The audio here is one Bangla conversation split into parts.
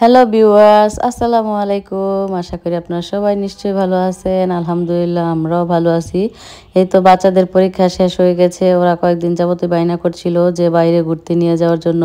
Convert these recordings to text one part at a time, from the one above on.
হ্যালো ভিউয়ার্স, আসসালামু আলাইকুম। আশা করি আপনারা সবাই নিশ্চয়ই ভালো আছেন। আলহামদুলিল্লাহ আমরাও ভালো আছি। এই তো বাচ্চাদের পরীক্ষা শেষ হয়ে গেছে। ওরা কয়েকদিন যাবতই বায়না করছিল যে বাইরে ঘুরতে নিয়ে যাওয়ার জন্য।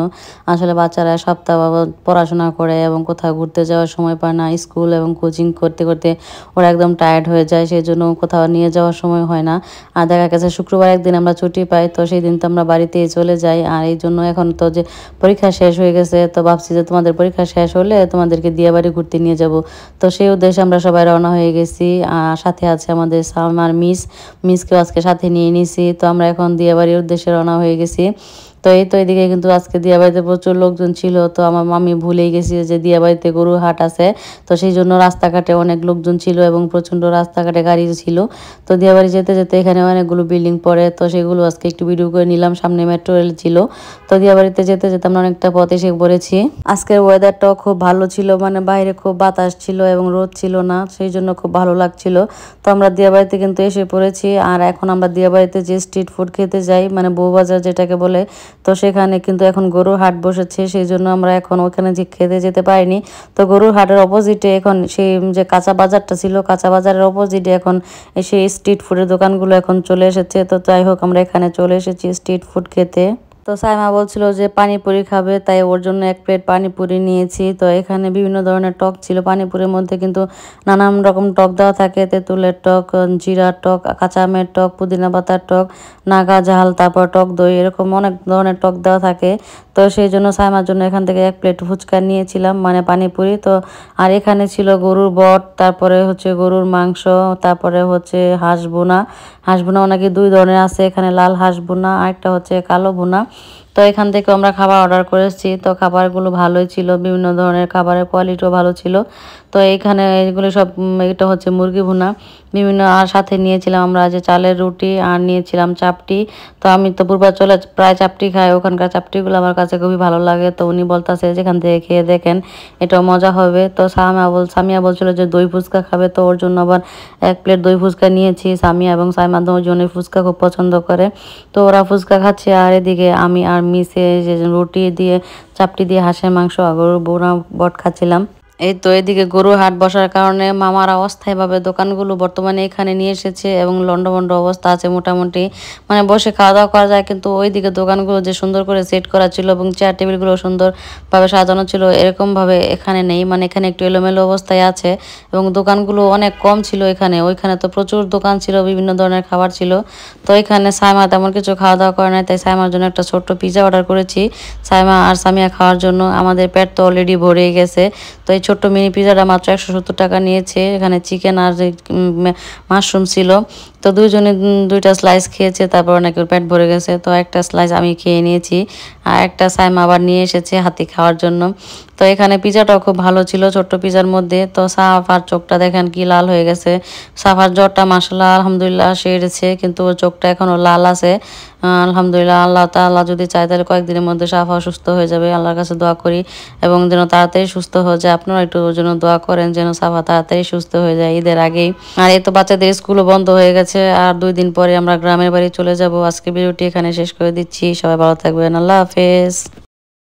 আসলে বাচ্চারা সপ্তাহ বাবদ পড়াশোনা করে এবং কোথাও ঘুরতে যাওয়ার সময় পায় না। স্কুল এবং কোচিং করতে করতে ওরা একদম টায়ার্ড হয়ে যায়, সেই জন্য কোথাও নিয়ে যাওয়ার সময় হয় না। আর দেখা গেছে শুক্রবার একদিন আমরা ছুটি পাই, তো সেই দিন তো আমরা বাড়িতেই চলে যাই। আর এই জন্য এখন তো যে পরীক্ষা শেষ হয়ে গেছে, তো ভাবছি যে তোমাদের পরীক্ষা শেষ হলে তোমাদেরকে দিয়াবাড়ি ঘুরতে নিয়ে যাব। তো সেই উদ্দেশ্যে আমরা সবাই রওনা হয়ে গেছি। আর সাথে আছে আমাদের সাম আর মিসকেও আজকে সাথে নিয়ে নিছি। তো আমরা এখন দিয়াবাড়ির উদ্দেশ্যে রওনা হয়ে গেছি। তো এই তো এদিকে কিন্তু আজকে দিয়াবাড়িতে প্রচুর লোকজন ছিল। তো আমার মামি ভুলেই গেছি যে দিয়াবাড়িতে গরুর হাট আছে। তো সেই জন্য রাস্তাঘাটে অনেক লোকজন ছিল এবং প্রচণ্ড রাস্তাঘাটে গাড়ি ছিল। তো দিয়াবাড়ি যেতে যেতে এখানে অনেকগুলো বিল্ডিং পড়ে, তো সেগুলো আজকে একটু ভিডিও করে নিলাম। সামনে মেট্রো রেল ছিল। তো দিয়াবাড়িতে যেতে যেতে আমরা অনেকটা পথ এসে পড়েছি। আজকের ওয়েদারটাও খুব ভালো ছিল, মানে বাইরে খুব বাতাস ছিল এবং রোদ ছিল না, সেই জন্য খুব ভালো লাগছিল। তো আমরা দিয়াবাড়িতে কিন্তু এসে পড়েছি। আর এখন আমরা দিয়াবাড়িতে যে স্ট্রিট ফুড খেতে যাই, মানে বউবাজার যেটাকে বলে, তো সেখানে কিন্তু এখন গরুর হাট বসেছে, সেই জন্য আমরা এখন ওখানে যে খেতে যেতে পারিনি। তো গরুর হাটের অপোজিটে এখন সেই যে কাঁচা বাজারটা ছিল, কাঁচা বাজারের অপোজিটে এখন সেই স্ট্রিট ফুডের দোকানগুলো এখন চলে এসেছে। তো যাই হোক, আমরা এখানে চলে এসেছি স্ট্রিট ফুড খেতে। তো সাইমা বলছিল যে পানিপুরি খাবে, তাই ওর জন্য এক প্লেট পানিপুরি নিয়েছি। তো এখানে বিভিন্ন ধরনের টক ছিল। পানিপুরির মধ্যে কিন্তু নানান রকম টক দেওয়া থাকে, তেঁতুলের টক, জিরার টক, কাঁচা আমের টক, পুদিনা পাতার টক, নাগা ঝাল, তারপর টক দই, এরকম অনেক ধরনের টক দেওয়া থাকে। তো সেই জন্য সাইমার জন্য এখান থেকে এক প্লেট ফুচকা নিয়েছিলাম, মানে পানিপুরি। তো আর এখানে ছিল গরুর বট, তারপরে হচ্ছে গরুর মাংস, তারপরে হচ্ছে হাঁস বোনা। হাঁস বোনাও নাকি দুই ধরনের আছে, এখানে লাল হাঁস বোনা আর একটা হচ্ছে কালো বোনা। তো এখান থেকে আমরা খাবার অর্ডার করেছি। তো খাবারগুলো ভালোই ছিল, বিভিন্ন ধরনের খাবারের কোয়ালিটিও ভালো ছিল। তো এইখানে এগুলো সব এটা হচ্ছে মুরগি ভুনা বিভিন্ন। আর সাথে নিয়েছিলাম আমরা যে চালের রুটি, আর নিয়েছিলাম চাপটি। তো আমি তো পূর্বাচলে প্রায় চাপটি খাই, ওখানকার চাপটিগুলো আমার কাছে খুবই ভালো লাগে। তো উনি বলতেছে যেখান থেকে খেয়ে দেখেন, এটাও মজা হবে। তো সামিয়া বলছিল যে দই ফুচকা খাবে, তো ওর জন্য আবার এক প্লেট দই ফুচকা নিয়েছি। সামিয়া এবং সাইমা দুজনে ফুচকা খুব পছন্দ করে, তো ওরা ফুচকা খাচ্ছে। আর এদিকে আমি আর মিসে যে রুটি দিয়ে, চাপটি দিয়ে হাঁসের মাংস আর গরুর বোনা বট খাচ্ছিলাম। এই তো এদিকে গরু হাট বসার কারণে মামারা অস্থায়ীভাবে দোকানগুলো বর্তমানে এখানে নিয়ে এসেছে এবং লন্ডভন্ড অবস্থা আছে মোটামুটি, মানে বসে খাওয়া দাওয়া করা যায়। কিন্তু ওইদিকে দোকানগুলো যে সুন্দর করে সেট করা ছিল এবং চেয়ার টেবিলগুলো সুন্দরভাবে সাজানো ছিল, এরকমভাবে এখানে নেই। মানে এখানে একটু এলোমেলো অবস্থায় আছে এবং দোকানগুলো অনেক কম ছিল এখানে। ওইখানে তো প্রচুর দোকান ছিল, বিভিন্ন ধরনের খাবার ছিল। তো এখানে সাইমা তেমন কিছু খাওয়া দাওয়া করে নাই, তাই সাইমার জন্য একটা ছোট্ট পিজা অর্ডার করেছি সাইমা আর সামিয়া খাওয়ার জন্য। আমাদের পেট তো অলরেডি ভরে গেছে। তো এই ছোট্ট মিনি পিজাটা মাত্র 170 টাকা নিয়েছে। এখানে চিকেন আর মাশরুম ছিল। তো দুইজনে দুইটা স্লাইস খেয়েছে, তারপর নাকি ওর পেট ভরে গেছে। তো একটা স্লাইস আমি খেয়ে নিয়েছি, আর একটা সাইমা আবার নিয়ে এসেছে হাতে খাওয়ার জন্য। তো এখানে পিজাটাও খুব ভালো ছিল ছোট্ট পিজার মধ্যে। তো সাফার চোখটা দেখেন কি লাল হয়ে গেছে। সাফার জ্বরটা মাসাল্লাহ আলহামদুলিল্লাহ সেরেছে, কিন্তু ওর চোখটা এখনও লাল আছে। আলহামদুলিল্লাহ, আল্লাহ তাআলা যদি চায় তাহলে কয়েকদিনের মধ্যে সাফা সুস্থ হয়ে যাবে। আল্লাহর কাছে দোয়া করি এবং যেন তাড়াতাড়ি সুস্থ হয়ে যায়। আপনারা একটু ওর জন্য দোয়া করেন যেন সাফা তাড়াতাড়ি সুস্থ হয়ে যায় ঈদের আগেই। আর এই তো বাচ্চাদের স্কুলও বন্ধ হয়ে গেছে, আর 2 দিন পরে আমরা গ্রামের বাড়ি চলে যাব। আজকে ভিডিওটি এখানে শেষ করে দিচ্ছি। সবাই ভালো থাকবেন, আল্লাহ হাফেজ।